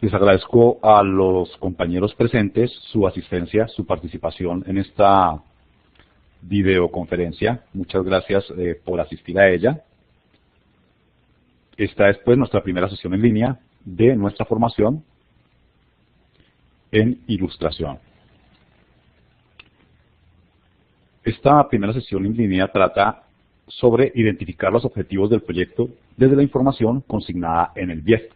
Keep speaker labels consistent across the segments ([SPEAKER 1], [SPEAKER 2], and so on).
[SPEAKER 1] Les agradezco a los compañeros presentes su asistencia, su participación en esta videoconferencia. Muchas gracias por asistir a ella. Esta es pues nuestra primera sesión en línea de nuestra formación en ilustración. Esta primera sesión en línea trata sobre identificar los objetivos del proyecto desde la información consignada en el BIEF.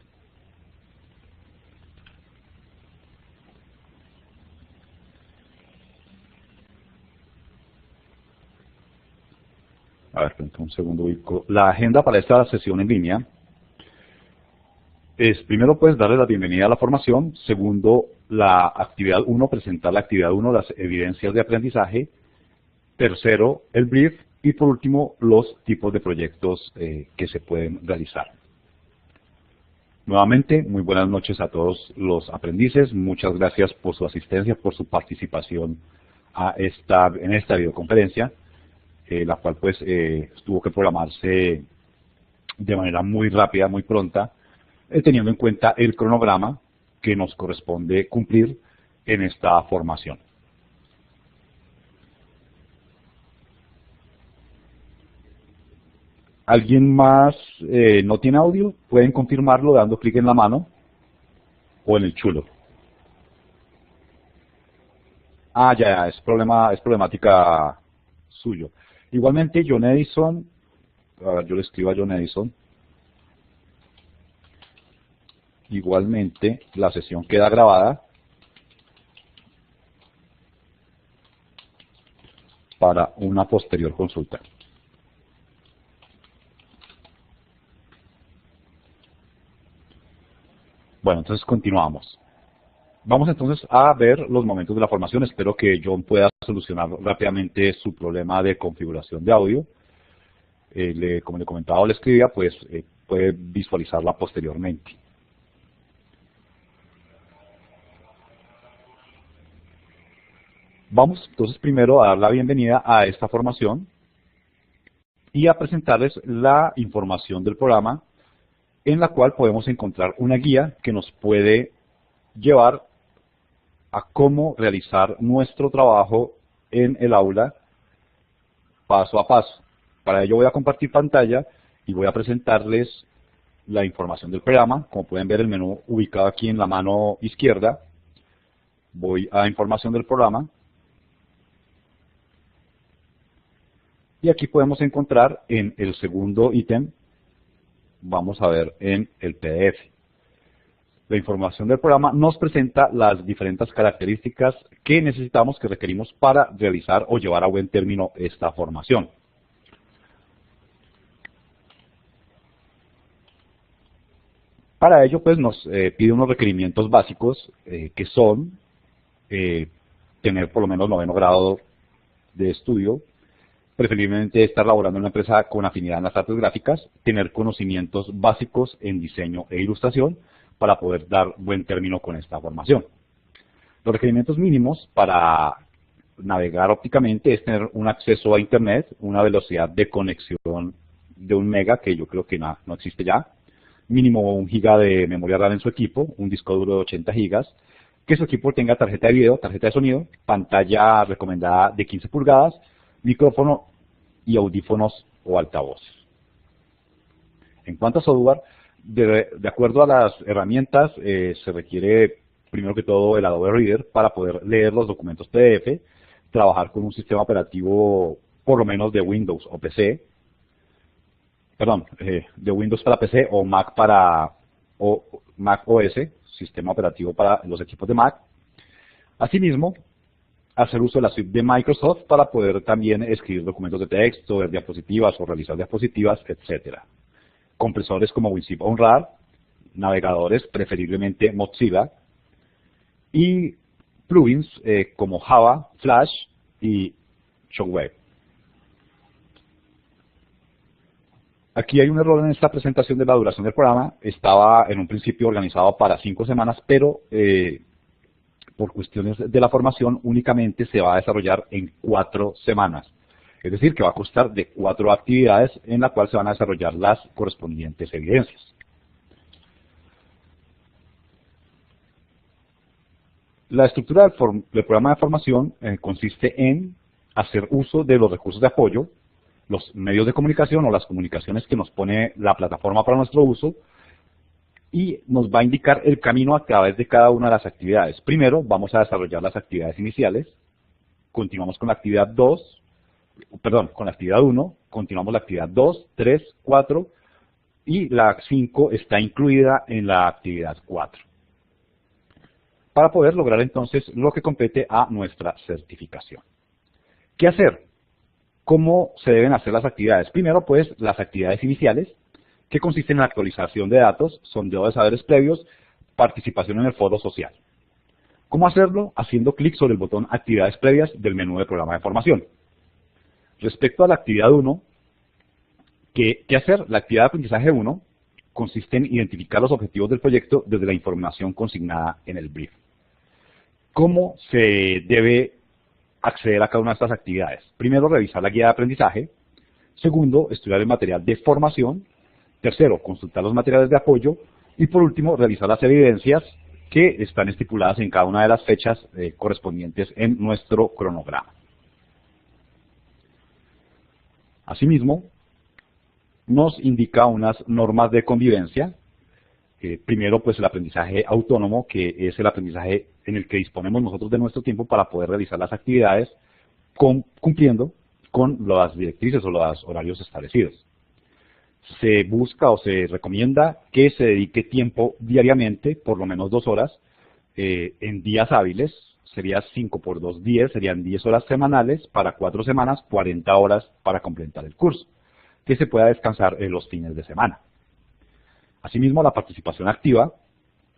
[SPEAKER 1] A ver, un segundo, ubico la agenda para esta sesión en línea. Es primero pues darle la bienvenida a la formación, segundo la actividad 1, presentar la actividad 1, las evidencias de aprendizaje, tercero el brief y por último los tipos de proyectos que se pueden realizar. Nuevamente, muy buenas noches a todos los aprendices, muchas gracias por su asistencia, por su participación en esta videoconferencia. La cual pues tuvo que programarse de manera muy rápida, muy pronta, teniendo en cuenta el cronograma que nos corresponde cumplir en esta formación. ¿Alguien más no tiene audio? Pueden confirmarlo dando clic en la mano o en el chulo. Ya, es problemática suyo. Igualmente, John Edison, a ver, yo le escribo a John Edison. Igualmente, la sesión queda grabada para una posterior consulta. Bueno, entonces continuamos. Vamos entonces a ver los momentos de la formación. Espero que John pueda solucionar rápidamente su problema de configuración de audio. Como le comentaba o le escribía, pues puede visualizarla posteriormente. Vamos entonces primero a dar la bienvenida a esta formación y a presentarles la información del programa, en la cual podemos encontrar una guía que nos puede llevar a cómo realizar nuestro trabajo en el aula paso a paso. Para ello voy a compartir pantalla y voy a presentarles la información del programa. Como pueden ver, el menú ubicado aquí en la mano izquierda. Voy a información del programa. Y aquí podemos encontrar en el segundo ítem, vamos a ver en el PDF. La información del programa nos presenta las diferentes características que necesitamos, que requerimos para realizar o llevar a buen término esta formación. Para ello, pues nos pide unos requerimientos básicos que son tener por lo menos 9º grado de estudio, preferiblemente estar laborando en una empresa con afinidad en las artes gráficas, tener conocimientos básicos en diseño e ilustración, para poder dar buen término con esta formación. Los requerimientos mínimos para navegar ópticamente es tener un acceso a Internet, una velocidad de conexión de 1 mega, que yo creo que no existe ya, mínimo 1 giga de memoria RAM en su equipo, un disco duro de 80 gigas, que su equipo tenga tarjeta de video, tarjeta de sonido, pantalla recomendada de 15 pulgadas, micrófono y audífonos o altavoces. En cuanto a software, de acuerdo a las herramientas, se requiere primero que todo el Adobe Reader para poder leer los documentos PDF, trabajar con un sistema operativo por lo menos de Windows o PC, de Windows para PC o Mac Mac OS, sistema operativo para los equipos de Mac. Asimismo, hacer uso de la suite de Microsoft para poder también escribir documentos de texto, ver diapositivas o realizar diapositivas, etcétera. Compresores como WinZip o Unrar, navegadores, preferiblemente Mozilla, y plugins como Java, Flash y Shockwave. Aquí hay un error en esta presentación de la duración del programa. Estaba en un principio organizado para 5 semanas, pero por cuestiones de la formación únicamente se va a desarrollar en 4 semanas. Es decir, que va a constar de 4 actividades en la cual se van a desarrollar las correspondientes evidencias. La estructura del programa de formación consiste en hacer uso de los recursos de apoyo, los medios de comunicación o las comunicaciones que nos pone la plataforma para nuestro uso, y nos va a indicar el camino a través de cada una de las actividades. Primero vamos a desarrollar las actividades iniciales, continuamos con la actividad 2, con la actividad 1, continuamos la actividad 2, 3, 4 y la 5 está incluida en la actividad 4. Para poder lograr entonces lo que compete a nuestra certificación. ¿Qué hacer? ¿Cómo se deben hacer las actividades? Primero, pues, las actividades iniciales, que consisten en la actualización de datos, sondeo de saberes previos, participación en el foro social. ¿Cómo hacerlo? Haciendo clic sobre el botón Actividades previas del menú de programa de formación. Respecto a la actividad 1, ¿qué hacer? La actividad de aprendizaje 1 consiste en identificar los objetivos del proyecto desde la información consignada en el brief. ¿Cómo se debe acceder a cada una de estas actividades? Primero, revisar la guía de aprendizaje. Segundo, estudiar el material de formación. Tercero, consultar los materiales de apoyo. Y por último, revisar las evidencias que están estipuladas en cada una de las fechas correspondientes en nuestro cronograma. Asimismo, nos indica unas normas de convivencia. Primero, pues el aprendizaje autónomo, que es el aprendizaje en el que disponemos nosotros de nuestro tiempo para poder realizar las actividades cumpliendo con las directrices o los horarios establecidos. Se busca o se recomienda que se dedique tiempo diariamente, por lo menos 2 horas, en días hábiles. Sería 5 por 2, 10, serían 10 horas semanales, para 4 semanas, 40 horas para completar el curso, que se pueda descansar en los fines de semana. Asimismo, la participación activa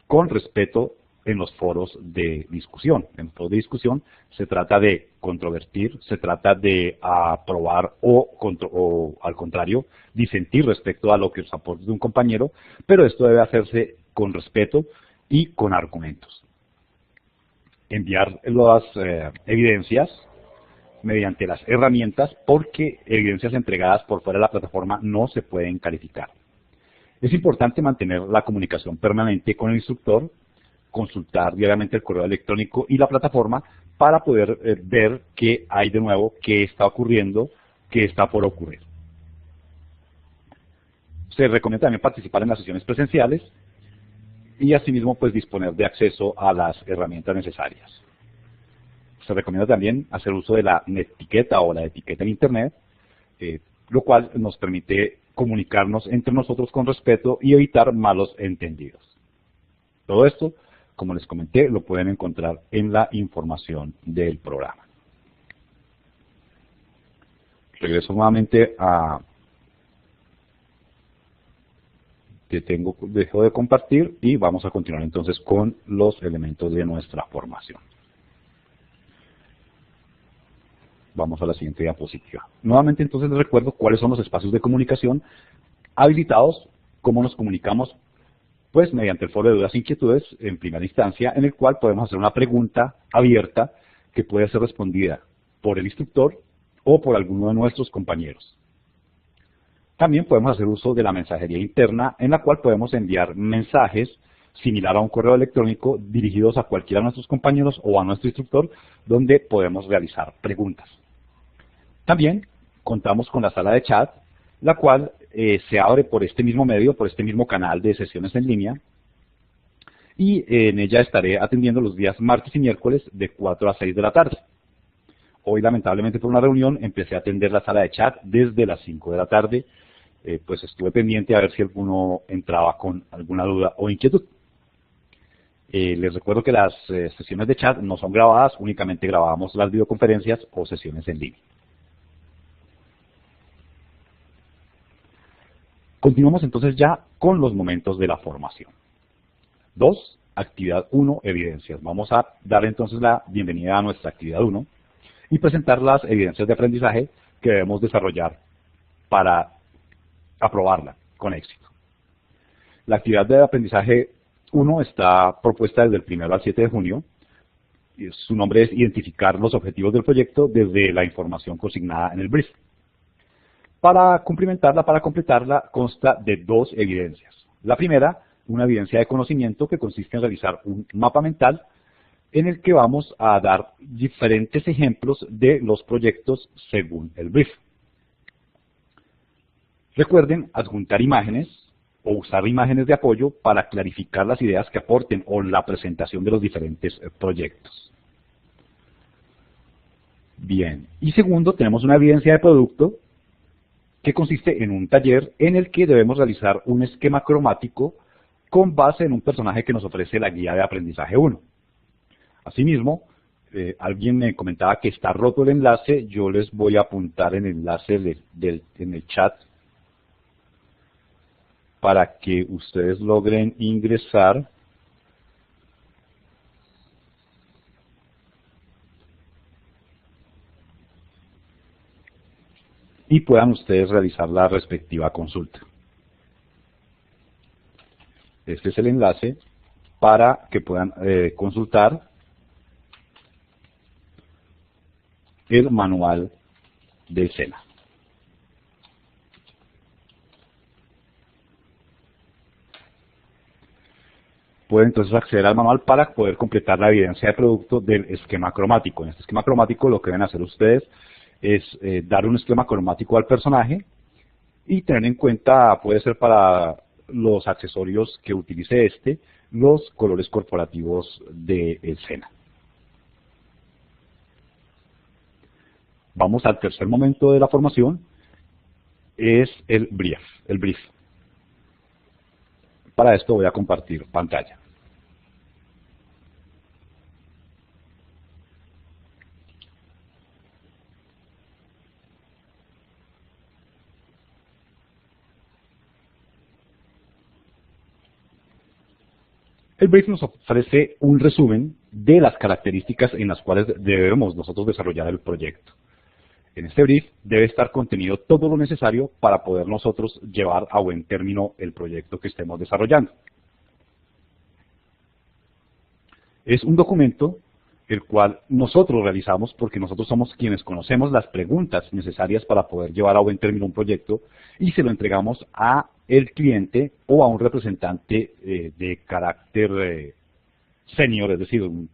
[SPEAKER 1] con respeto en los foros de discusión. En los foros de discusión se trata de controvertir, se trata de aprobar o al contrario, disentir respecto a lo que los aportes de un compañero, pero esto debe hacerse con respeto y con argumentos. Enviar las evidencias mediante las herramientas, porque evidencias entregadas por fuera de la plataforma no se pueden calificar. Es importante mantener la comunicación permanente con el instructor, consultar diariamente el correo electrónico y la plataforma para poder ver qué hay de nuevo, qué está ocurriendo, qué está por ocurrir. Se recomienda también participar en las sesiones presenciales y asimismo pues disponer de acceso a las herramientas necesarias. Se recomienda también hacer uso de la netiqueta o la etiqueta en Internet, lo cual nos permite comunicarnos entre nosotros con respeto y evitar malos entendidos. Todo esto, como les comenté, lo pueden encontrar en la información del programa. Regreso nuevamente a... Dejo de compartir y vamos a continuar entonces con los elementos de nuestra formación. Vamos a la siguiente diapositiva. Nuevamente entonces les recuerdo cuáles son los espacios de comunicación habilitados, cómo nos comunicamos, pues mediante el foro de dudas e inquietudes en primera instancia, en el cual podemos hacer una pregunta abierta que puede ser respondida por el instructor o por alguno de nuestros compañeros. También podemos hacer uso de la mensajería interna, en la cual podemos enviar mensajes similar a un correo electrónico dirigidos a cualquiera de nuestros compañeros o a nuestro instructor, donde podemos realizar preguntas. También contamos con la sala de chat, la cual se abre por este mismo medio, por este mismo canal de sesiones en línea, y en ella estaré atendiendo los días martes y miércoles de 4 a 6 de la tarde. Hoy, lamentablemente, por una reunión, empecé a atender la sala de chat desde las 5 de la tarde, pues estuve pendiente a ver si alguno entraba con alguna duda o inquietud. Les recuerdo que las sesiones de chat no son grabadas, únicamente grabamos las videoconferencias o sesiones en línea. Continuamos entonces ya con los momentos de la formación. 2. Actividad 1, evidencias. Vamos a dar entonces la bienvenida a nuestra actividad 1 y presentar las evidencias de aprendizaje que debemos desarrollar para aprobarla con éxito. La actividad de aprendizaje 1 está propuesta desde el 1 al 7 de junio. Su nombre es identificar los objetivos del proyecto desde la información consignada en el brief. Para completarla, consta de 2 evidencias. La primera, una evidencia de conocimiento que consiste en realizar un mapa mental en el que vamos a dar diferentes ejemplos de los proyectos según el brief. Recuerden adjuntar imágenes o usar imágenes de apoyo para clarificar las ideas que aporten o la presentación de los diferentes proyectos. Bien, y segundo, tenemos una evidencia de producto que consiste en un taller en el que debemos realizar un esquema cromático con base en un personaje que nos ofrece la guía de aprendizaje 1. Asimismo, alguien me comentaba que está roto el enlace. Yo les voy a apuntar el enlace en el chat para que ustedes logren ingresar. Y puedan ustedes realizar la respectiva consulta. Este es el enlace para que puedan consultar el manual del SENA. Pueden entonces acceder al manual para poder completar la evidencia de producto del esquema cromático. En este esquema cromático lo que deben hacer ustedes es dar un esquema cromático al personaje y tener en cuenta, puede ser para los accesorios que utilice los colores corporativos del SENA. Vamos al tercer momento de la formación, es el brief. Para esto voy a compartir pantalla. El brief nos ofrece un resumen de las características en las cuales debemos nosotros desarrollar el proyecto. En este brief debe estar contenido todo lo necesario para poder nosotros llevar a buen término el proyecto que estemos desarrollando. Es un documento el cual nosotros realizamos porque nosotros somos quienes conocemos las preguntas necesarias para poder llevar a buen término un proyecto y se lo entregamos a el cliente o a un representante de carácter senior, es decir, un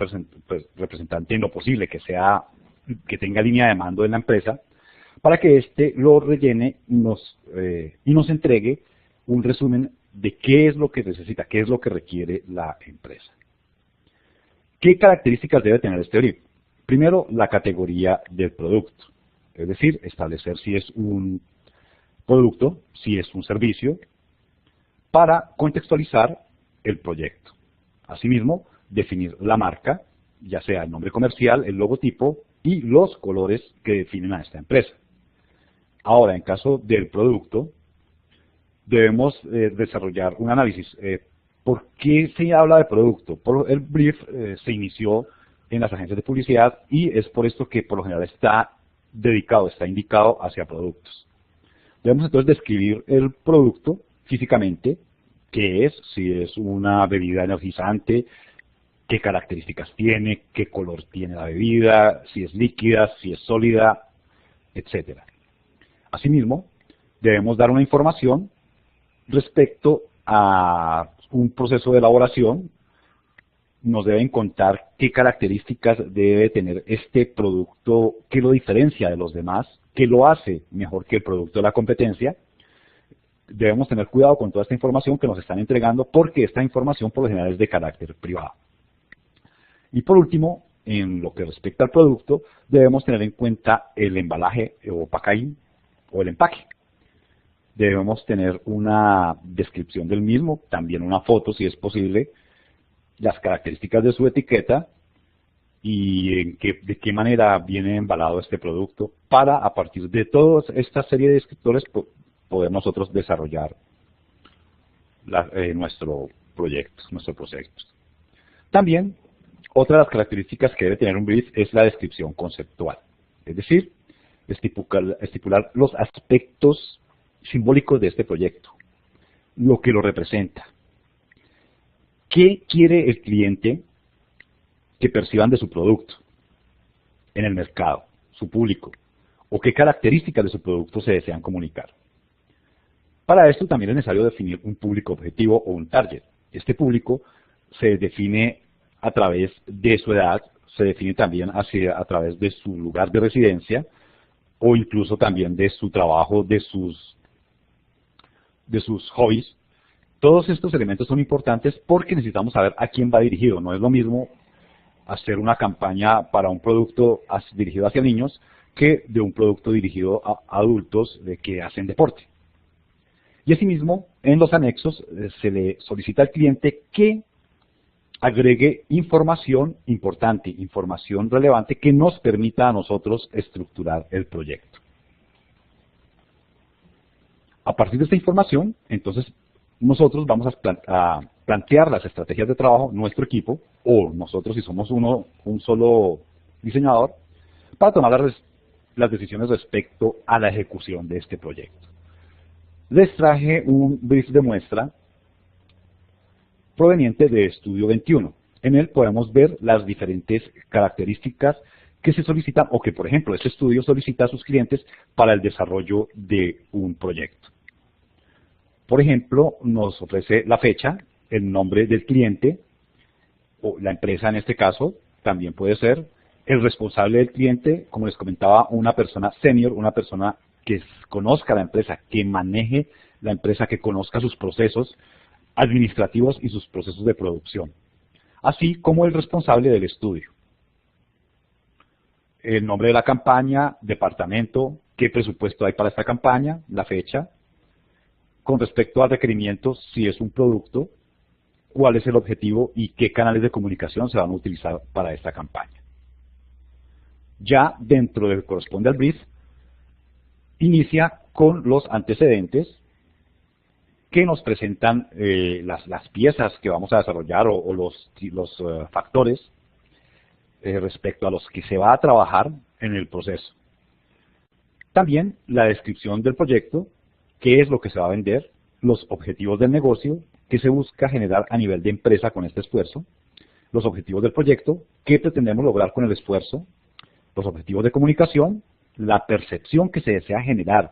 [SPEAKER 1] representante en lo posible que tenga línea de mando en la empresa, para que éste lo rellene y nos entregue un resumen de qué es lo que necesita, qué es lo que requiere la empresa. ¿Qué características debe tener este brief? Primero, la categoría del producto, es decir, establecer si es un producto, si es un servicio, para contextualizar el proyecto. Asimismo, definir la marca, ya sea el nombre comercial, el logotipo y los colores que definen a esta empresa. Ahora, en caso del producto, debemos desarrollar un análisis. ¿Por qué se habla de producto? El brief se inició en las agencias de publicidad y es por esto que por lo general está indicado hacia productos. Debemos entonces describir el producto físicamente, qué es, si es una bebida energizante, qué características tiene, qué color tiene la bebida, si es líquida, si es sólida, etc. Asimismo, debemos dar una información respecto a un proceso de elaboración. Nos deben contar qué características debe tener este producto, qué lo diferencia de los demás, qué lo hace mejor que el producto de la competencia. Debemos tener cuidado con toda esta información que nos están entregando porque esta información por lo general es de carácter privado. Y por último, en lo que respecta al producto, debemos tener en cuenta el embalaje o packaging o el empaque. Debemos tener una descripción del mismo, también una foto si es posible, las características de su etiqueta y de qué manera viene embalado este producto para, a partir de toda esta serie de descriptores, poder nosotros desarrollar nuestro proyecto. También, otra de las características que debe tener un brief es la descripción conceptual, es decir, estipular los aspectos simbólicos de este proyecto, lo que lo representa. ¿Qué quiere el cliente que perciban de su producto en el mercado, su público? ¿O qué características de su producto se desean comunicar? Para esto también es necesario definir un público objetivo o un target. Este público se define a través de su edad, se define también a través de su lugar de residencia, o incluso también de su trabajo, de sus hobbies. Todos estos elementos son importantes porque necesitamos saber a quién va dirigido. No es lo mismo hacer una campaña para un producto dirigido hacia niños que de un producto dirigido a adultos que hacen deporte. Y asimismo, en los anexos se le solicita al cliente que agregue información importante, información relevante que nos permita a nosotros estructurar el proyecto. A partir de esta información, entonces, nosotros vamos a plantear las estrategias de trabajo, nuestro equipo, o nosotros si somos un solo diseñador, para tomar las decisiones respecto a la ejecución de este proyecto. Les traje un brief de muestra proveniente de Estudio 21. En él podemos ver las diferentes características que se solicitan o que, por ejemplo, este estudio solicita a sus clientes para el desarrollo de un proyecto. Por ejemplo, nos ofrece la fecha, el nombre del cliente, o la empresa en este caso, también puede ser el responsable del cliente, como les comentaba, una persona senior, una persona que conozca la empresa, que maneje la empresa, que conozca sus procesos administrativos y sus procesos de producción, así como el responsable del estudio. El nombre de la campaña, departamento, qué presupuesto hay para esta campaña, la fecha. Con respecto a requerimientos, si es un producto, cuál es el objetivo y qué canales de comunicación se van a utilizar para esta campaña. Ya dentro del que corresponde al brief, inicia con los antecedentes que nos presentan las piezas que vamos a desarrollar o los factores respecto a los que se va a trabajar en el proceso. También la descripción del proyecto, qué es lo que se va a vender, los objetivos del negocio, qué se busca generar a nivel de empresa con este esfuerzo, los objetivos del proyecto, qué pretendemos lograr con el esfuerzo, los objetivos de comunicación, la percepción que se desea generar,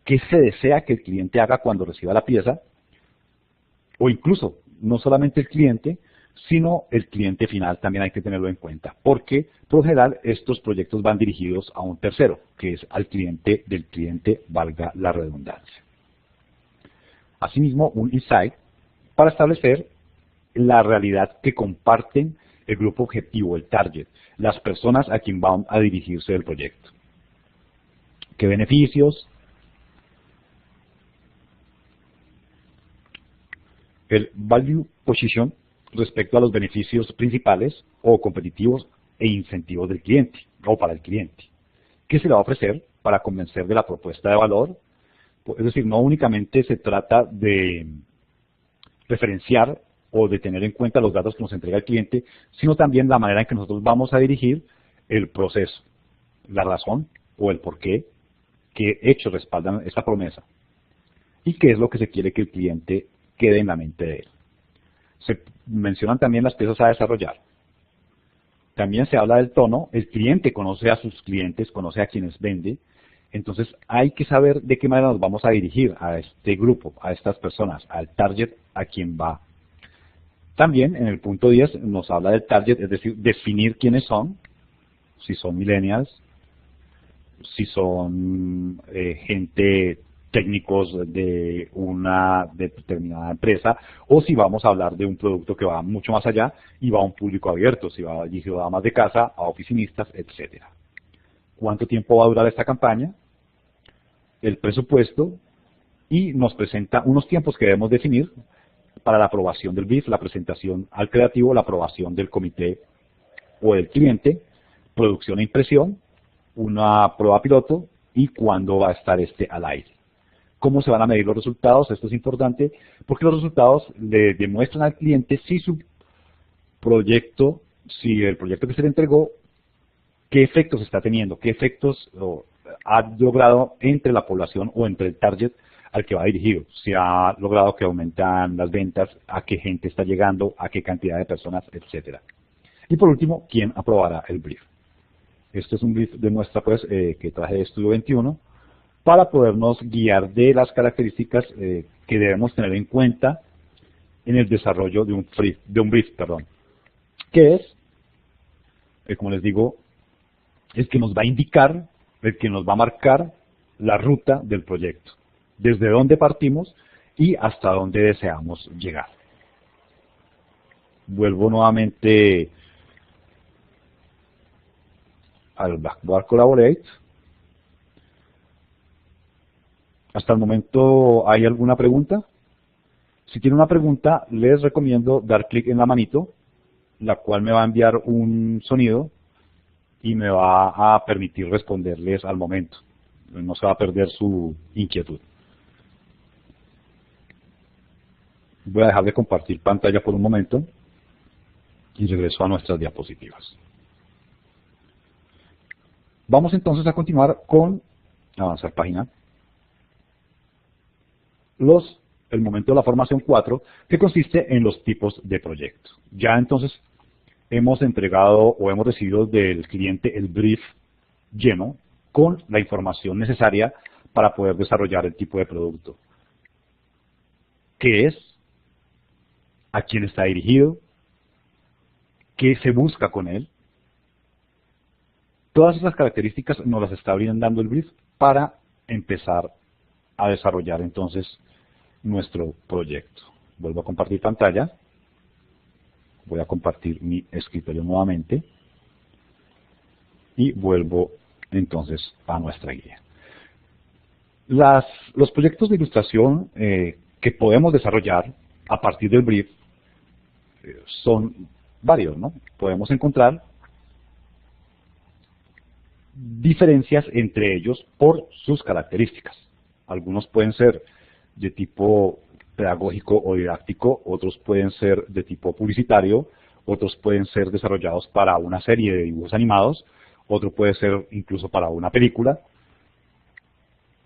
[SPEAKER 1] qué se desea que el cliente haga cuando reciba la pieza, o incluso no solamente el cliente, sino el cliente final también hay que tenerlo en cuenta, porque por lo general estos proyectos van dirigidos a un tercero, que es al cliente del cliente, valga la redundancia. Asimismo, un insight para establecer la realidad que comparten el grupo objetivo, el target, las personas a quien van a dirigirse el proyecto. ¿Qué beneficios? El value position respecto a los beneficios principales o competitivos e incentivos del cliente o para el cliente. ¿Qué se le va a ofrecer para convencer de la propuesta de valor? Es decir, no únicamente se trata de referenciar o de tener en cuenta los datos que nos entrega el cliente, sino también la manera en que nosotros vamos a dirigir el proceso, la razón o el por qué, qué hechos respaldan esta promesa y qué es lo que se quiere que el cliente quede en la mente de él. Se mencionan también las piezas a desarrollar. También se habla del tono, el cliente conoce a sus clientes, conoce a quienes vende, entonces hay que saber de qué manera nos vamos a dirigir a este grupo, a estas personas, al target a quien va. También en el punto 10 nos habla del target, es decir, definir quiénes son, si son millennials, si son gente técnicos de una determinada empresa, o si vamos a hablar de un producto que va mucho más allá y va a un público abierto, si va dirigido a amas de casa, a oficinistas, etcétera. ¿Cuánto tiempo va a durar esta campaña? El presupuesto, y nos presenta unos tiempos que debemos definir para la aprobación del brief, la presentación al creativo, la aprobación del comité o del cliente, producción e impresión, una prueba piloto y cuándo va a estar este al aire. ¿Cómo se van a medir los resultados? Esto es importante porque los resultados le demuestran al cliente si su proyecto, si el proyecto que se le entregó, qué efectos está teniendo, qué efectos ha logrado entre la población o entre el target al que va dirigido. Si ha logrado que aumentan las ventas, a qué gente está llegando, a qué cantidad de personas, etcétera. Y por último, ¿quién aprobará el brief? Este es un brief de muestra que traje de Estudio 21 para podernos guiar de las características que debemos tener en cuenta en el desarrollo de un brief. que es, como les digo, el que nos va a indicar, el que nos va a marcar la ruta del proyecto, desde dónde partimos y hasta dónde deseamos llegar. Vuelvo nuevamente al Blackboard Collaborate. ¿Hasta el momento hay alguna pregunta? Si tiene una pregunta, les recomiendo dar clic en la manito, la cual me va a enviar un sonido y me va a permitir responderles al momento. No se va a perder su inquietud. Voy a dejar de compartir pantalla por un momento y regreso a nuestras diapositivas. Vamos entonces a continuar con avanzar página. El momento de la formación 4, que consiste en los tipos de proyectos. Ya entonces hemos entregado o hemos recibido del cliente el brief lleno con la información necesaria para poder desarrollar el tipo de producto. ¿Qué es? ¿A quién está dirigido? ¿Qué se busca con él? Todas esas características nos las está brindando el brief para empezar a desarrollar entonces nuestro proyecto. Vuelvo a compartir pantalla. Voy a compartir mi escritorio nuevamente. Y vuelvo entonces a nuestra guía. Los proyectos de ilustración que podemos desarrollar a partir del brief son varios, ¿no? Podemos encontrar diferencias entre ellos por sus características. Algunos pueden ser de tipo pedagógico o didáctico, otros pueden ser de tipo publicitario, otros pueden ser desarrollados para una serie de dibujos animados, otro puede ser incluso para una película.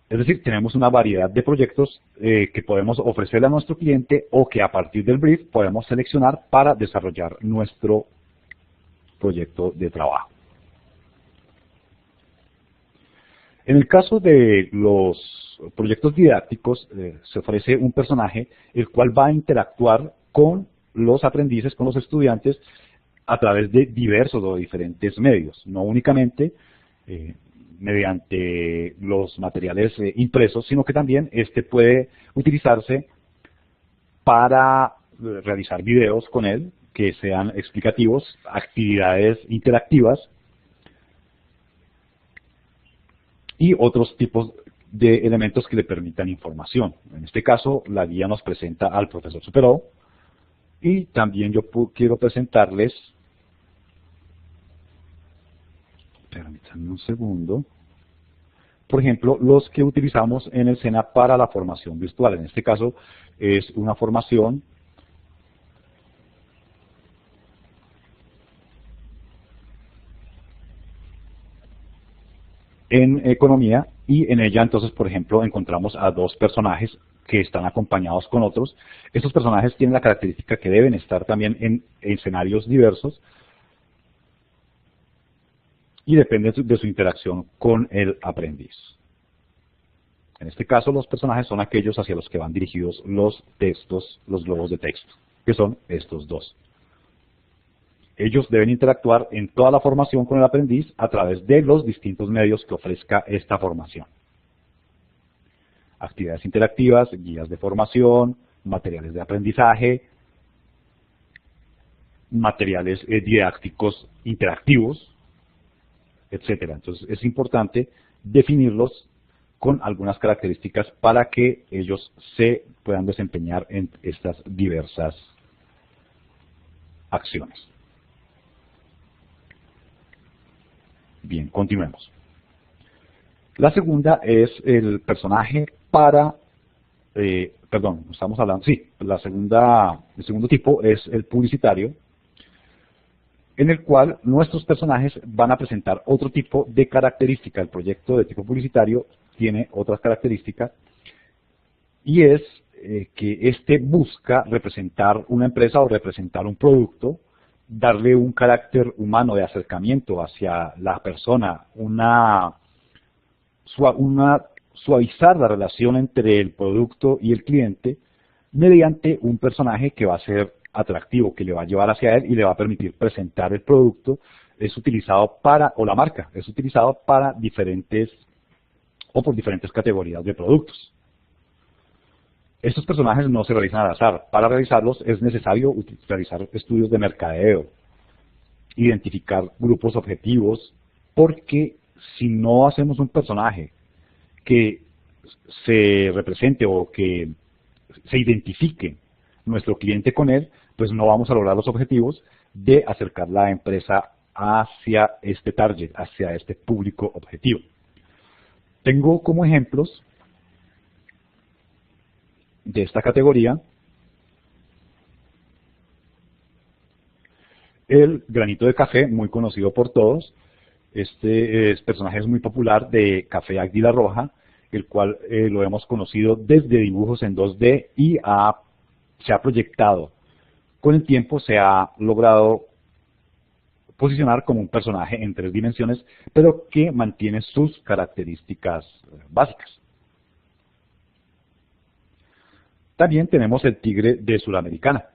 [SPEAKER 1] Es decir, tenemos una variedad de proyectos que podemos ofrecerle a nuestro cliente o que a partir del brief podemos seleccionar para desarrollar nuestro proyecto de trabajo. En el caso de los proyectos didácticos, se ofrece un personaje el cual va a interactuar con los aprendices, con los estudiantes, a través de diversos o diferentes medios, no únicamente mediante los materiales impresos, sino que también este puede utilizarse para realizar videos con él, que sean explicativos, actividades interactivas, y otros tipos de elementos que le permitan información. En este caso, la guía nos presenta al profesor Superó, y también yo quiero presentarles, permítanme un segundo, por ejemplo, los que utilizamos en el SENA para la formación virtual. En este caso, es una formación en economía, y en ella entonces, por ejemplo, encontramos a dos personajes que están acompañados con otros. Estos personajes tienen la característica que deben estar también en escenarios diversos y dependen de su interacción con el aprendiz. En este caso, los personajes son aquellos hacia los que van dirigidos los textos, los globos de texto, que son estos dos. Ellos deben interactuar en toda la formación con el aprendiz a través de los distintos medios que ofrezca esta formación. Actividades interactivas, guías de formación, materiales de aprendizaje, materiales didácticos interactivos, etc. Entonces es importante definirlos con algunas características para que ellos se puedan desempeñar en estas diversas acciones. Bien, continuemos. La segunda es el personaje para, estamos hablando, sí, el segundo tipo es el publicitario, en el cual nuestros personajes van a presentar otro tipo de característica. El proyecto de tipo publicitario tiene otras características, y es que este busca representar una empresa o representar un producto, darle un carácter humano de acercamiento hacia la persona, suavizar la relación entre el producto y el cliente mediante un personaje que va a ser atractivo que le va a llevar hacia él y le va a permitir presentar el producto, es utilizado para, o la marca, es utilizado para diferentes, o por diferentes categorías de productos. Estos personajes no se realizan al azar. Para realizarlos es necesario realizar estudios de mercadeo, identificar grupos objetivos, porque si no hacemos un personaje que se represente o que se identifique nuestro cliente con él, pues no vamos a lograr los objetivos de acercar la empresa hacia este target, hacia este público objetivo. Tengo como ejemplos de esta categoría el granito de café, muy conocido por todos. Personaje es muy popular de Café Águila Roja, el cual lo hemos conocido desde dibujos en 2D y se ha proyectado. Con el tiempo se ha logrado posicionar como un personaje en 3 dimensiones, pero que mantiene sus características básicas. También tenemos el tigre de Suramericana.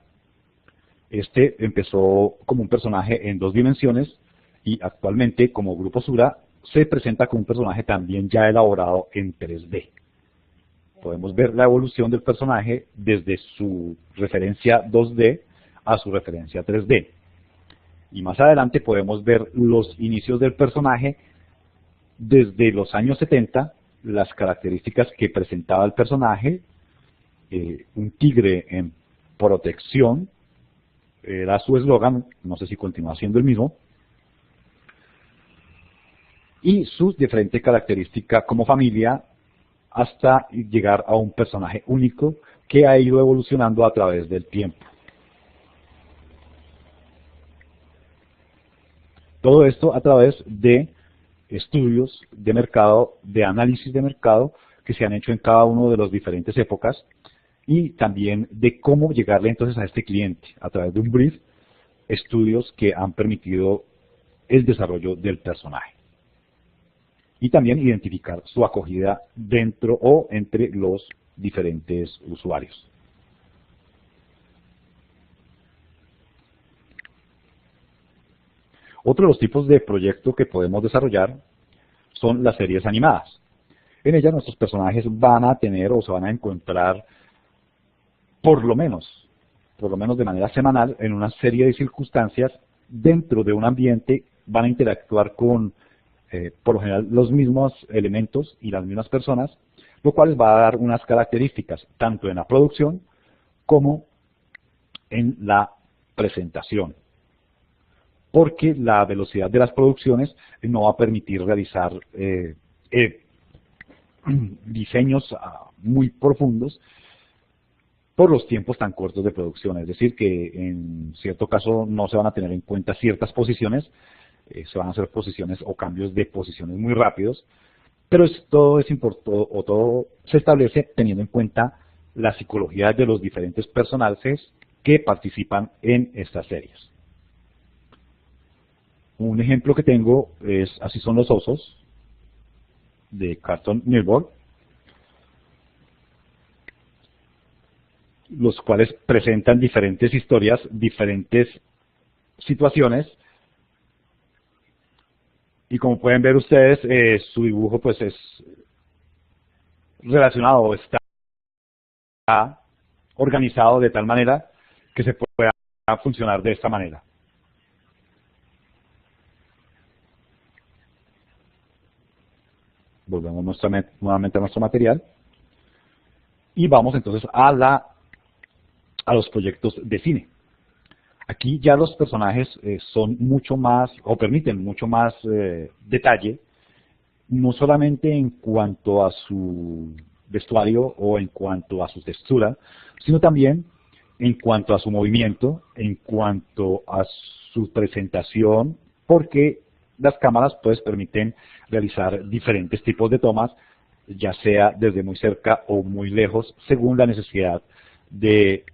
[SPEAKER 1] Este empezó como un personaje en 2 dimensiones y actualmente como Grupo Sura se presenta como un personaje también ya elaborado en 3D. Podemos ver la evolución del personaje desde su referencia 2D a su referencia 3D. Y más adelante podemos ver los inicios del personaje desde los años 70, las características que presentaba el personaje, un tigre en protección, era su eslogan, no sé si continúa siendo el mismo, y sus diferentes características como familia, hasta llegar a un personaje único que ha ido evolucionando a través del tiempo. Todo esto a través de estudios de mercado, de análisis de mercado que se han hecho en cada una de las diferentes épocas y también de cómo llegarle entonces a este cliente a través de un brief, estudios que han permitido el desarrollo del personaje. Y también identificar su acogida dentro o entre los diferentes usuarios. Otro de los tipos de proyecto que podemos desarrollar son las series animadas. En ellas nuestros personajes van a tener o se van a encontrar por lo menos de manera semanal en una serie de circunstancias dentro de un ambiente, van a interactuar con por lo general los mismos elementos y las mismas personas, lo cual les va a dar unas características tanto en la producción como en la presentación. Porque la velocidad de las producciones no va a permitir realizar diseños muy profundos por los tiempos tan cortos de producción. Es decir, que en cierto caso no se van a tener en cuenta ciertas posiciones, se van a hacer posiciones o cambios de posiciones muy rápidos, pero todo se establece teniendo en cuenta la psicología de los diferentes personajes que participan en estas series. Un ejemplo que tengo es Así son los osos, de Cartoon Network, los cuales presentan diferentes historias, diferentes situaciones, y como pueden ver ustedes, su dibujo pues es relacionado, está organizado de tal manera que se pueda funcionar de esta manera. Volvemos nuevamente a nuestro material y vamos entonces a los proyectos de cine. Aquí ya los personajes son mucho más, o permiten mucho más detalle, no solamente en cuanto a su vestuario o en cuanto a su textura, sino también en cuanto a su movimiento, en cuanto a su presentación, porque las cámaras pues permiten realizar diferentes tipos de tomas, ya sea desde muy cerca o muy lejos, según la necesidad de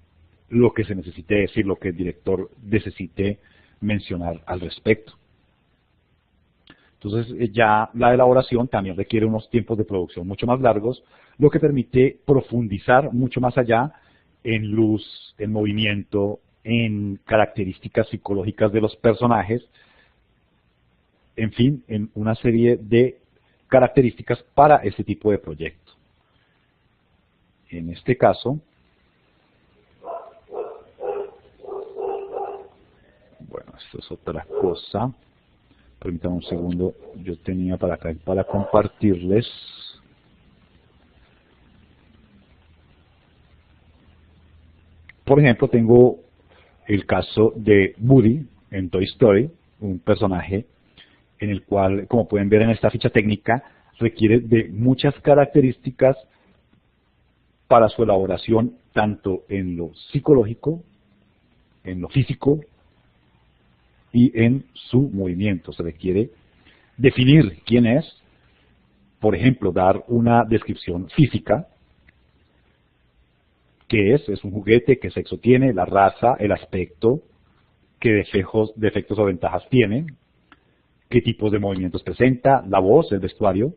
[SPEAKER 1] lo que se necesite decir, lo que el director necesite mencionar al respecto. Entonces ya la elaboración también requiere unos tiempos de producción mucho más largos, lo que permite profundizar mucho más allá en luz, en movimiento, en características psicológicas de los personajes, en fin, en una serie de características para este tipo de proyecto. En este caso, bueno, esto es otra cosa. Permítanme un segundo, yo tenía para acá para compartirles. Por ejemplo, tengo el caso de Woody en Toy Story, un personaje en el cual, como pueden ver en esta ficha técnica, requiere de muchas características para su elaboración, tanto en lo psicológico, en lo físico y en su movimiento. Se requiere definir quién es, por ejemplo, dar una descripción física. ¿Qué es? Es un juguete, qué sexo tiene, la raza, el aspecto, qué defectos o ventajas tiene, qué tipos de movimientos presenta, la voz, el vestuario.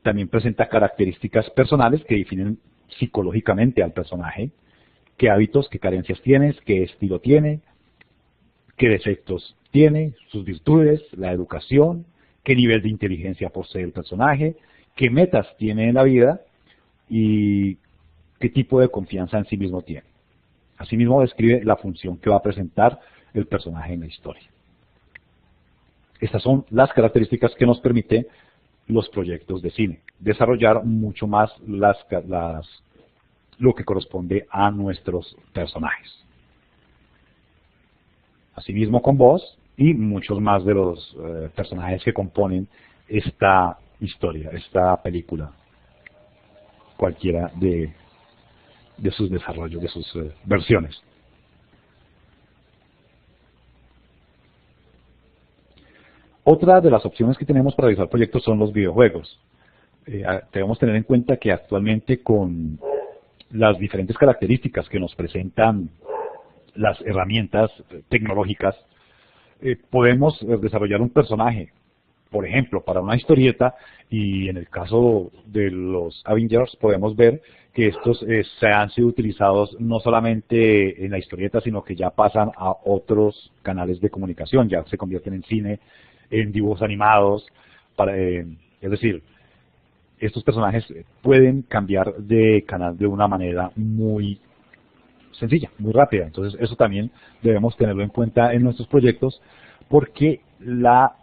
[SPEAKER 1] También presenta características personales que definen psicológicamente al personaje, qué hábitos, qué carencias tiene, qué estilo tiene, qué defectos tiene, sus virtudes, la educación, qué nivel de inteligencia posee el personaje, qué metas tiene en la vida y qué tipo de confianza en sí mismo tiene. Asimismo describe la función que va a presentar el personaje en la historia. Estas son las características que nos permiten los proyectos de cine. Desarrollar mucho más lo que corresponde a nuestros personajes. Asimismo con voz y muchos más de los personajes que componen esta historia, esta película. Cualquiera de sus desarrollos, de sus versiones. Otra de las opciones que tenemos para realizar proyectos son los videojuegos. Debemos tener en cuenta que actualmente con las diferentes características que nos presentan las herramientas tecnológicas, podemos desarrollar un personaje, por ejemplo, para una historieta, y en el caso de los Avengers podemos ver que estos se han sido utilizados no solamente en la historieta, sino que ya pasan a otros canales de comunicación, ya se convierten en cine, en dibujos animados, es decir, estos personajes pueden cambiar de canal de una manera muy sencilla, muy rápida. Entonces eso también debemos tenerlo en cuenta en nuestros proyectos, porque la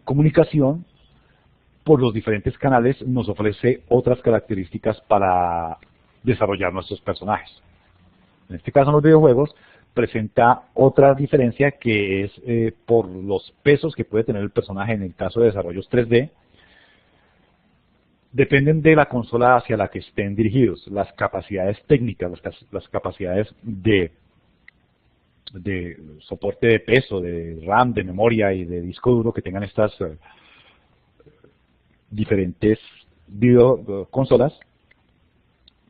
[SPEAKER 1] comunicación por los diferentes canales nos ofrece otras características para desarrollar nuestros personajes. En este caso, en los videojuegos presenta otra diferencia, que es por los pesos que puede tener el personaje en el caso de desarrollos 3D. Dependen de la consola hacia la que estén dirigidos, las capacidades técnicas, las capacidades de soporte de peso, de RAM, de memoria y de disco duro que tengan estas diferentes videoconsolas,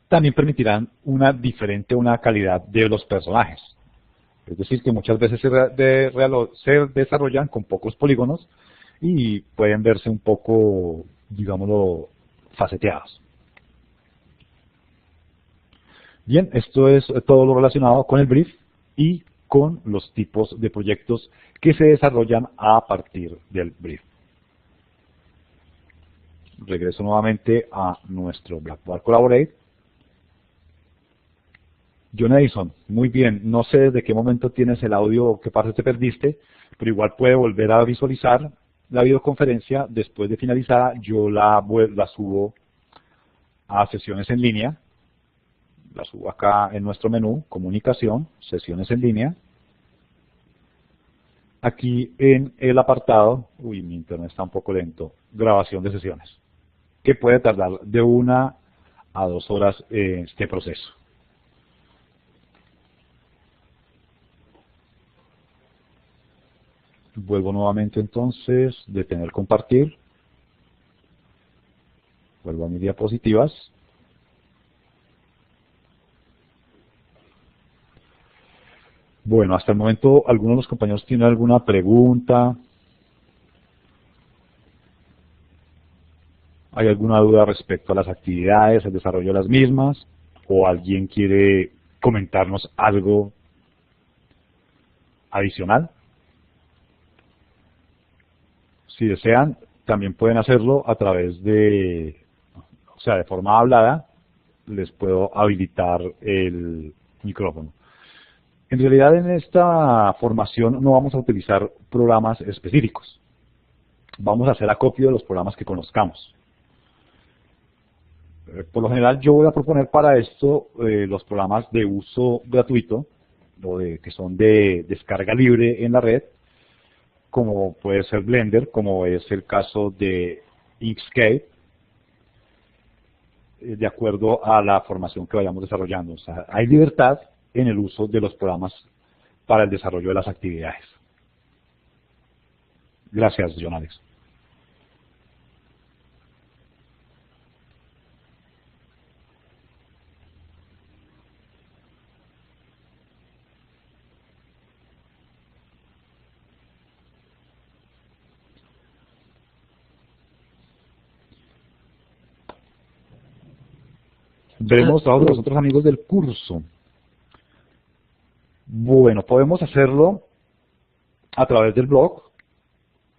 [SPEAKER 1] también permitirán una calidad de los personajes. Es decir, que muchas veces se desarrollan con pocos polígonos y pueden verse un poco, digámoslo, faceteados. Bien, esto es todo lo relacionado con el brief y con los tipos de proyectos que se desarrollan a partir del brief. Regreso nuevamente a nuestro Blackboard Collaborate. John Edison, muy bien, no sé desde qué momento tienes el audio o qué parte te perdiste, pero igual puede volver a visualizar la videoconferencia. Después de finalizada, yo la subo a sesiones en línea. La subo acá en nuestro menú, comunicación, sesiones en línea. Aquí en el apartado, mi internet está un poco lento, grabación de sesiones, que puede tardar de 1 a 2 horas este proceso. Vuelvo nuevamente entonces, detener compartir. Vuelvo a mis diapositivas. Bueno, hasta el momento, ¿alguno de los compañeros tiene alguna pregunta? ¿Hay alguna duda respecto a las actividades, el desarrollo de las mismas? ¿O alguien quiere comentarnos algo adicional. Si desean, también pueden hacerlo a través de, o sea, de forma hablada, les puedo habilitar el micrófono. En realidad, en esta formación no vamos a utilizar programas específicos. Vamos a hacer acopio de los programas que conozcamos. Por lo general, yo voy a proponer para esto los programas de uso gratuito, o que son de descarga libre en la red, como puede ser Blender, como es el caso de Inkscape, de acuerdo a la formación que vayamos desarrollando. O sea, hay libertad en el uso de los programas para el desarrollo de las actividades. Gracias, John Alex. Veremos a los otros amigos del curso. Bueno, podemos hacerlo a través del blog.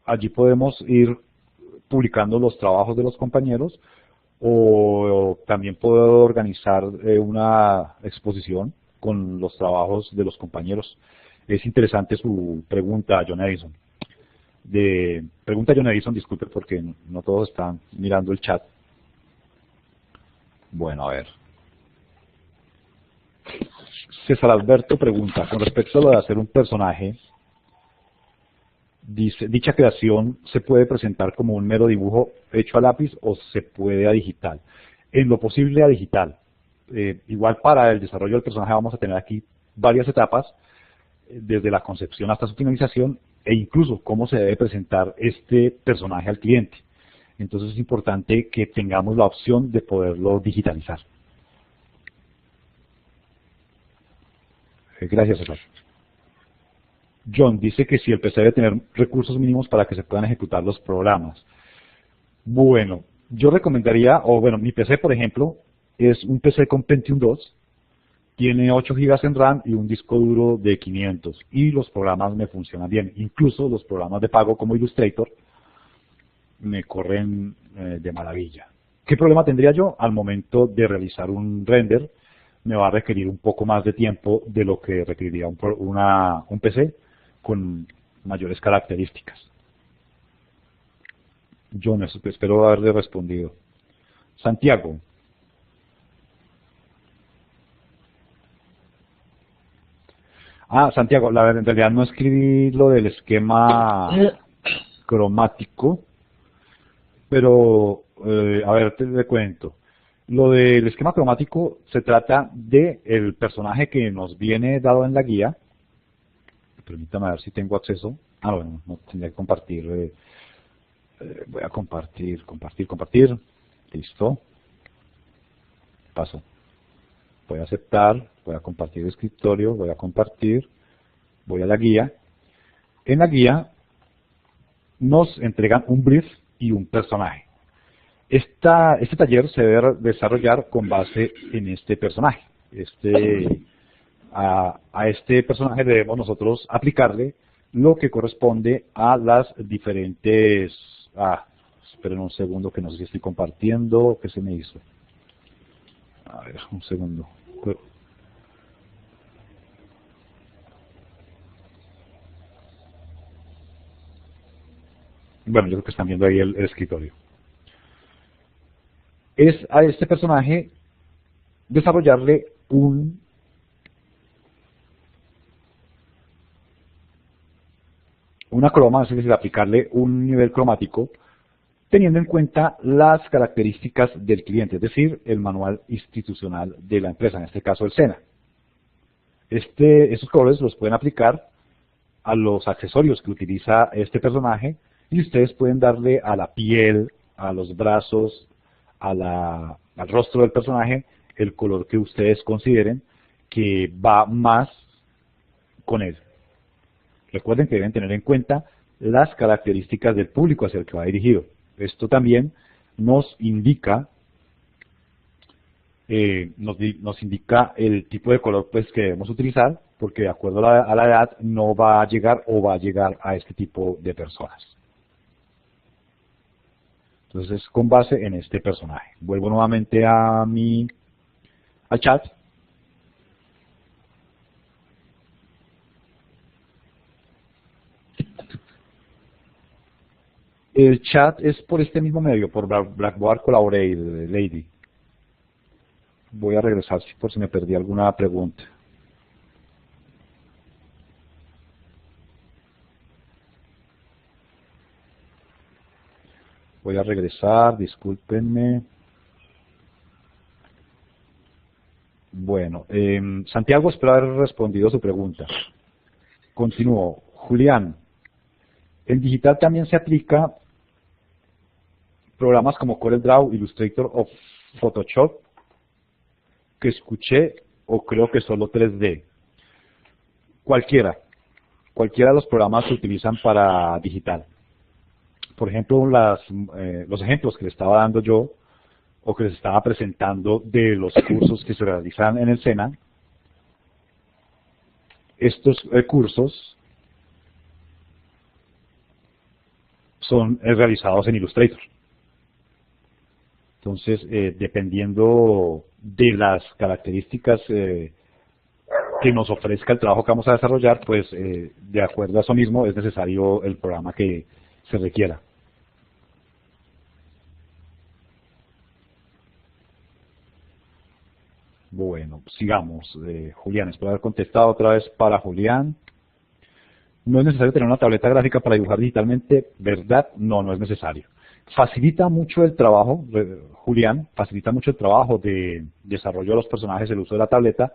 [SPEAKER 1] Allí podemos ir publicando los trabajos de los compañeros, o también puedo organizar una exposición con los trabajos de los compañeros. Es interesante su pregunta, John Edison. Pregunta John Edison, disculpe porque no todos están mirando el chat. Bueno, a ver. César Alberto pregunta, con respecto a lo de hacer un personaje, dice, ¿dicha creación se puede presentar como un mero dibujo hecho a lápiz o se puede a digital? En lo posible a digital. Igual para el desarrollo del personaje vamos a tener aquí varias etapas, desde la concepción hasta su finalización, e incluso cómo se debe presentar este personaje al cliente. Entonces es importante que tengamos la opción de poderlo digitalizar. Gracias, César. John dice que si el PC debe tener recursos mínimos para que se puedan ejecutar los programas. Bueno, yo recomendaría, mi PC, por ejemplo, es un PC con Pentium 2, tiene 8 GB en RAM y un disco duro de 500, y los programas me funcionan bien. Incluso los programas de pago como Illustrator me corren de maravilla. ¿Qué problema tendría yo? Al momento de realizar un render, me va a requerir un poco más de tiempo de lo que requeriría un PC con mayores características. John, espero haberle respondido. Santiago. Santiago, en realidad no escribí lo del esquema cromático, pero, a ver, te cuento. Lo del esquema cromático se trata del personaje que nos viene dado en la guía. Permítame ver si tengo acceso. Bueno, no tendría que compartir. Voy a compartir. Listo. Paso. Voy a aceptar, voy a compartir el escritorio, voy a compartir, voy a la guía. En la guía nos entregan un brief y un personaje. Este taller se debe desarrollar con base en este personaje. A este personaje debemos nosotros aplicarle lo que corresponde a las diferentes... esperen un segundo que no sé si estoy compartiendo. ¿Qué se me hizo? A ver, un segundo. Bueno, yo creo que están viendo ahí el escritorio. Es a este personaje desarrollarle una croma, es decir, aplicarle un nivel cromático, teniendo en cuenta las características del cliente, es decir, el manual institucional de la empresa, en este caso el SENA. Estos colores los pueden aplicar a los accesorios que utiliza este personaje, y ustedes pueden darle a la piel, a los brazos, al rostro del personaje, el color que ustedes consideren que va más con él. Recuerden que deben tener en cuenta las características del público hacia el que va dirigido. Esto también nos indica el tipo de color que debemos utilizar, porque de acuerdo a la edad no va a llegar o va a llegar a este tipo de personas. Entonces, con base en este personaje. Vuelvo nuevamente al chat. El chat es por este mismo medio, por Blackboard Collaborate, Lady. Voy a regresar por si me perdí alguna pregunta. Voy a regresar, discúlpenme. Bueno, Santiago, espero haber respondido su pregunta. Continúo. Julián, en digital también se aplica programas como CorelDRAW, Illustrator o Photoshop, que escuché, o creo que solo 3D. Cualquiera de los programas se utilizan para digital. Por ejemplo, los ejemplos que le estaba dando yo, o que les estaba presentando de los cursos que se realizan en el SENA, estos cursos son realizados en Illustrator. Entonces, dependiendo de las características que nos ofrezca el trabajo que vamos a desarrollar, pues de acuerdo a eso mismo es necesario el programa que se requiera. Bueno, sigamos. Julián, espero haber contestado otra vez para Julián. ¿No es necesario tener una tableta gráfica para dibujar digitalmente? ¿Verdad? No, no es necesario. Facilita mucho el trabajo, Julián, facilita mucho el trabajo de desarrollo de los personajes, el uso de la tableta,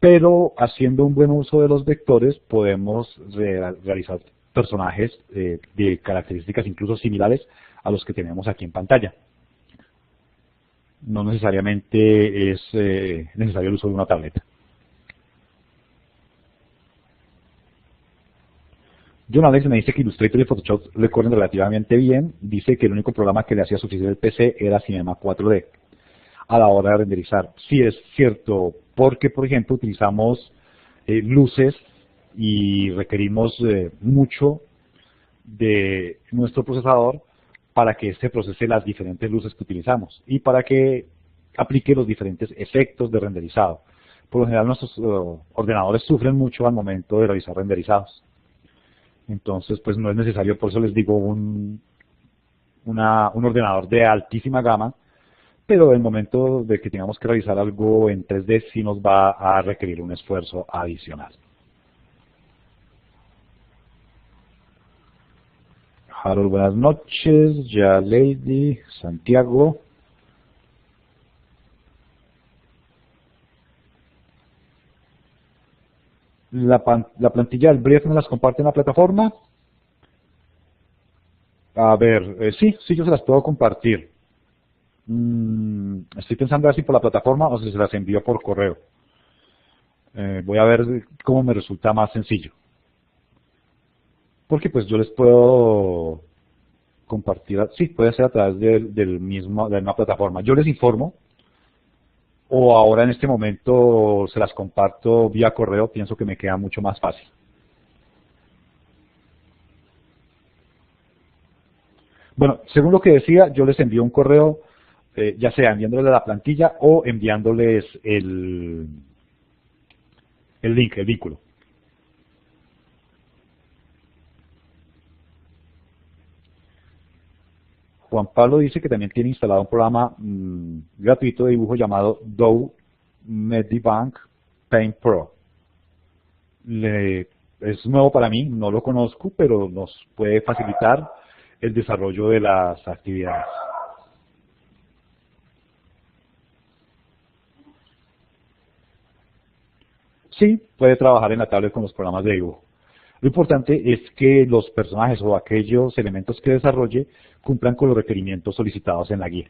[SPEAKER 1] pero haciendo un buen uso de los vectores podemos realizar personajes de características incluso similares a los que tenemos aquí en pantalla. No necesariamente es necesario el uso de una tableta. John Alex me dice que Illustrator y Photoshop le corren relativamente bien. Dice que el único programa que le hacía sufrir el PC era Cinema 4D a la hora de renderizar. Sí, es cierto, porque por ejemplo utilizamos luces y requerimos mucho de nuestro procesador para que éste procese las diferentes luces que utilizamos y para que aplique los diferentes efectos de renderizado. Por lo general nuestros ordenadores sufren mucho al momento de realizar renderizados. Entonces, pues no es necesario, por eso les digo, un ordenador de altísima gama, pero en el momento de que tengamos que realizar algo en 3D sí nos va a requerir un esfuerzo adicional. Harold, buenas noches. Ya Lady, Santiago. La plantilla del brief me las comparte en la plataforma. A ver, sí, yo se las puedo compartir. Estoy pensando a ver si por la plataforma o si se las envío por correo. Voy a ver cómo me resulta más sencillo. Porque pues yo les puedo compartir, sí, puede ser a través de la misma plataforma. Yo les informo, o ahora en este momento se las comparto vía correo, pienso que me queda mucho más fácil. Bueno, según lo que decía, yo les envío un correo, ya sea enviándoles la plantilla o enviándoles el link, el vínculo. Juan Pablo dice que también tiene instalado un programa gratuito de dibujo llamado Adobe Medibank Paint Pro. Es nuevo para mí, no lo conozco, pero nos puede facilitar el desarrollo de las actividades. Sí, puede trabajar en la tablet con los programas de dibujo. Lo importante es que los personajes o aquellos elementos que desarrolle cumplan con los requerimientos solicitados en la guía.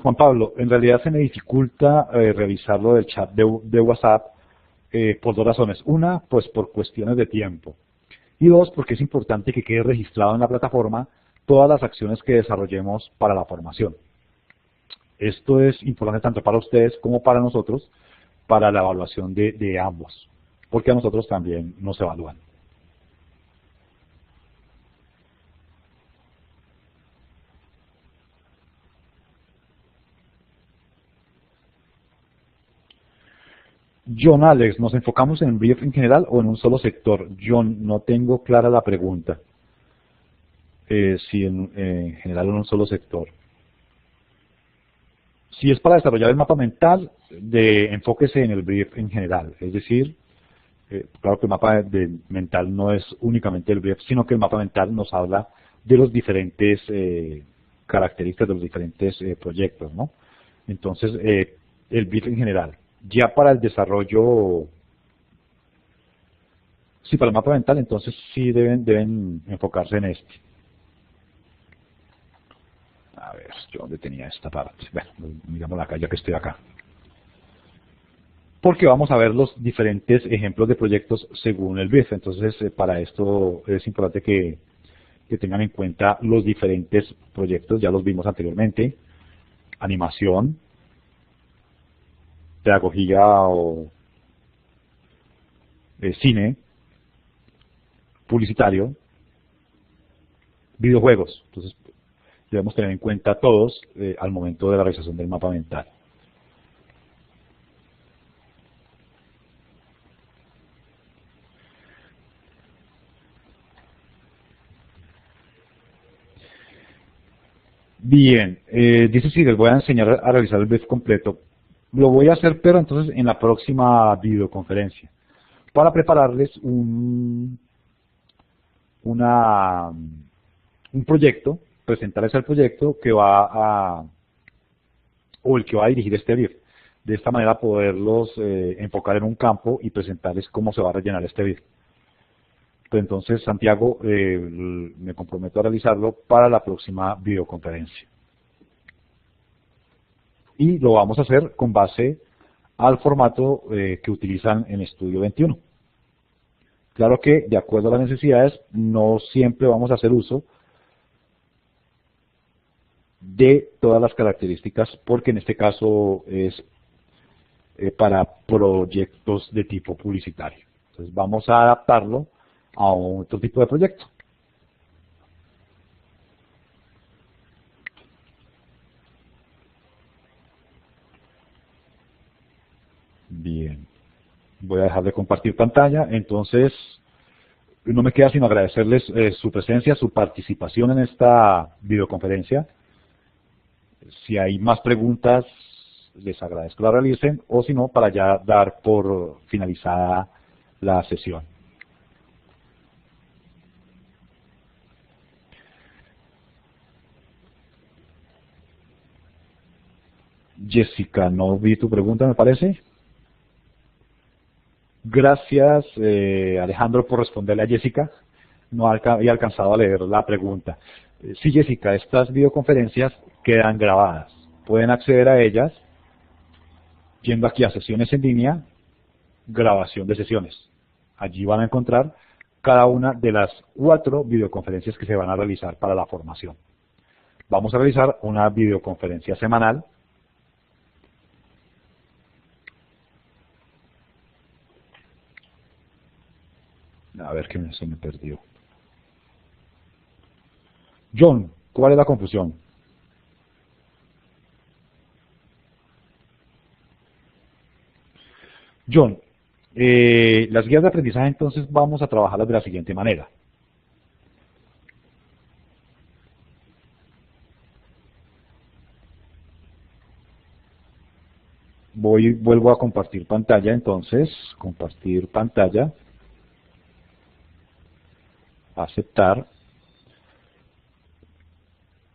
[SPEAKER 1] Juan Pablo, en realidad se me dificulta revisar lo del chat de WhatsApp por dos razones. Una, pues por cuestiones de tiempo. Y dos, porque es importante que quede registrado en la plataforma todas las acciones que desarrollemos para la formación. Esto es importante tanto para ustedes como para nosotros, para la evaluación de ambos, porque a nosotros también nos evalúan. John Alex, ¿nos enfocamos en brief en general o en un solo sector? John, no tengo clara la pregunta. Si en general o en un solo sector. Si es para desarrollar el mapa mental, enfóquese en el brief en general. Es decir, claro que el mapa mental no es únicamente el brief, sino que el mapa mental nos habla de los diferentes características de los diferentes proyectos, ¿no? Entonces, el brief en general. Ya para el desarrollo, sí, para el mapa mental, entonces sí deben enfocarse en este. A ver, yo dónde tenía esta parte. Bueno, mirámosla acá ya que estoy acá. Porque vamos a ver los diferentes ejemplos de proyectos según el brief. Entonces, para esto es importante que tengan en cuenta los diferentes proyectos. Ya los vimos anteriormente. Animación, pedagogía o cine, publicitario, videojuegos. Entonces, debemos tener en cuenta todos al momento de la realización del mapa mental. Bien, dice si les voy a enseñar a realizar el brief completo. Lo voy a hacer, pero entonces en la próxima videoconferencia, para prepararles un proyecto, presentarles el proyecto que o el que va a dirigir este brief. De esta manera poderlos enfocar en un campo y presentarles cómo se va a rellenar este brief. Pues entonces, Santiago, me comprometo a realizarlo para la próxima videoconferencia. Y lo vamos a hacer con base al formato que utilizan en Estudio 21. Claro que, de acuerdo a las necesidades, no siempre vamos a hacer uso de todas las características, porque en este caso es para proyectos de tipo publicitario. Entonces vamos a adaptarlo a otro tipo de proyecto. Bien, voy a dejar de compartir pantalla. Entonces, no me queda sino agradecerles su presencia, su participación en esta videoconferencia. Si hay más preguntas, les agradezco que la realicen, o si no, para ya dar por finalizada la sesión. Jessica, no vi tu pregunta, me parece. Gracias, Alejandro, por responderle a Jessica. No había alcanzado a leer la pregunta. Sí, Jessica, estas videoconferencias quedan grabadas. Pueden acceder a ellas yendo aquí a sesiones en línea, grabación de sesiones. Allí van a encontrar cada una de las 4 videoconferencias que se van a realizar para la formación. Vamos a realizar una videoconferencia semanal. A ver qué se me perdió. John, ¿cuál es la confusión? John, las guías de aprendizaje entonces vamos a trabajarlas de la siguiente manera. Vuelvo a compartir pantalla, entonces, compartir pantalla, aceptar.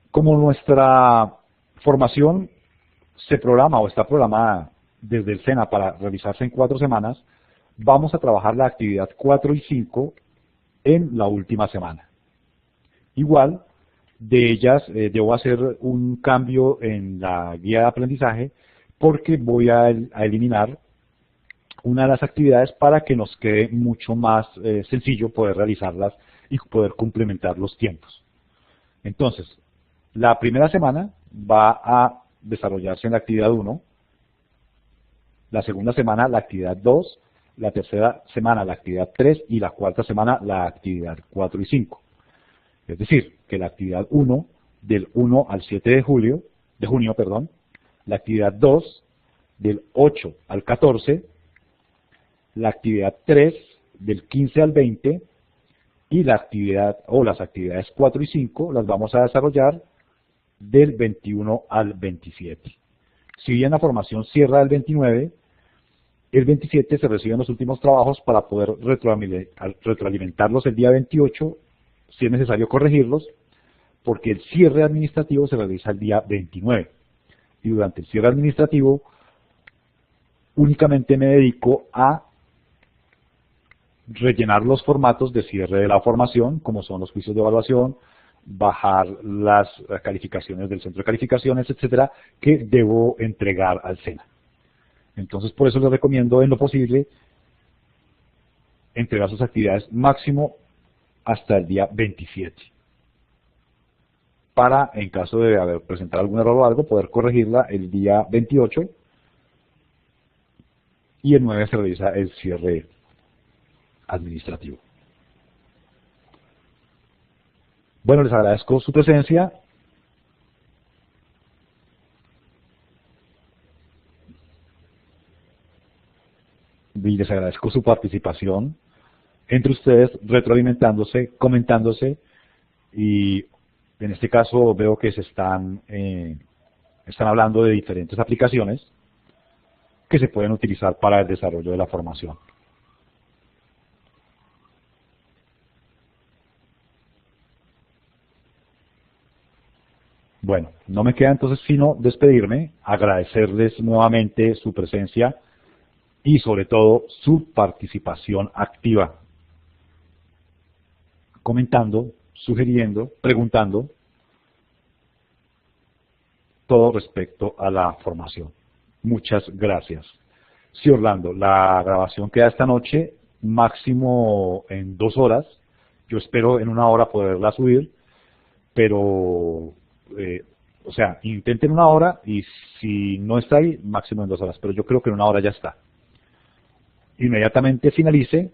[SPEAKER 1] Como nuestra formación se programa o está programada desde el SENA para realizarse en 4 semanas, vamos a trabajar la actividad 4 y 5 en la última semana. Igual, de ellas debo hacer un cambio en la guía de aprendizaje porque voy a eliminar una de las actividades para que nos quede mucho más sencillo poder realizarlas y poder complementar los tiempos. Entonces, la primera semana va a desarrollarse en la actividad 1, la segunda semana la actividad 2, la tercera semana la actividad 3 y la cuarta semana la actividad 4 y 5. Es decir, que la actividad 1 del 1 al 7 de junio, la actividad 2 del 8 al 14, la actividad 3 del 15 al 20 y la actividad o las actividades 4 y 5 las vamos a desarrollar del 21 al 27. Si bien la formación cierra el 29, el 27 se reciben los últimos trabajos para poder retroalimentarlos el día 28, si es necesario corregirlos, porque el cierre administrativo se realiza el día 29. Y durante el cierre administrativo únicamente me dedico a rellenar los formatos de cierre de la formación, como son los juicios de evaluación, bajar las calificaciones del centro de calificaciones, etcétera, que debo entregar al SENA. Entonces, por eso les recomiendo en lo posible entregar sus actividades máximo hasta el día 27. Para, en caso de haber presentado algún error o algo, poder corregirla el día 28 y el 9 se realiza el cierre administrativo. Bueno, les agradezco su presencia. Y les agradezco su participación entre ustedes, retroalimentándose, comentándose, y en este caso veo que se están hablando de diferentes aplicaciones que se pueden utilizar para el desarrollo de la formación. Bueno, no me queda entonces sino despedirme, agradecerles nuevamente su presencia y sobre todo su participación activa, comentando, sugiriendo, preguntando, todo respecto a la formación. Muchas gracias. Sí, Orlando, la grabación queda esta noche, máximo en 2 horas. Yo espero en 1 hora poderla subir, pero, o sea, intenten 1 hora y si no está ahí, máximo en 2 horas, pero yo creo que en 1 hora ya está. Inmediatamente finalice,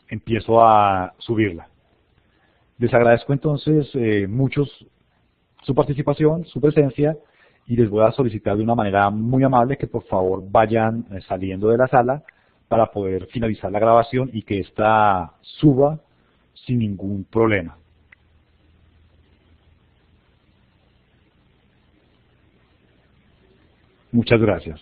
[SPEAKER 1] empiezo a subirla. Les agradezco entonces mucho su participación, su presencia, y les voy a solicitar de una manera muy amable que por favor vayan saliendo de la sala para poder finalizar la grabación y que ésta suba sin ningún problema. Muchas gracias.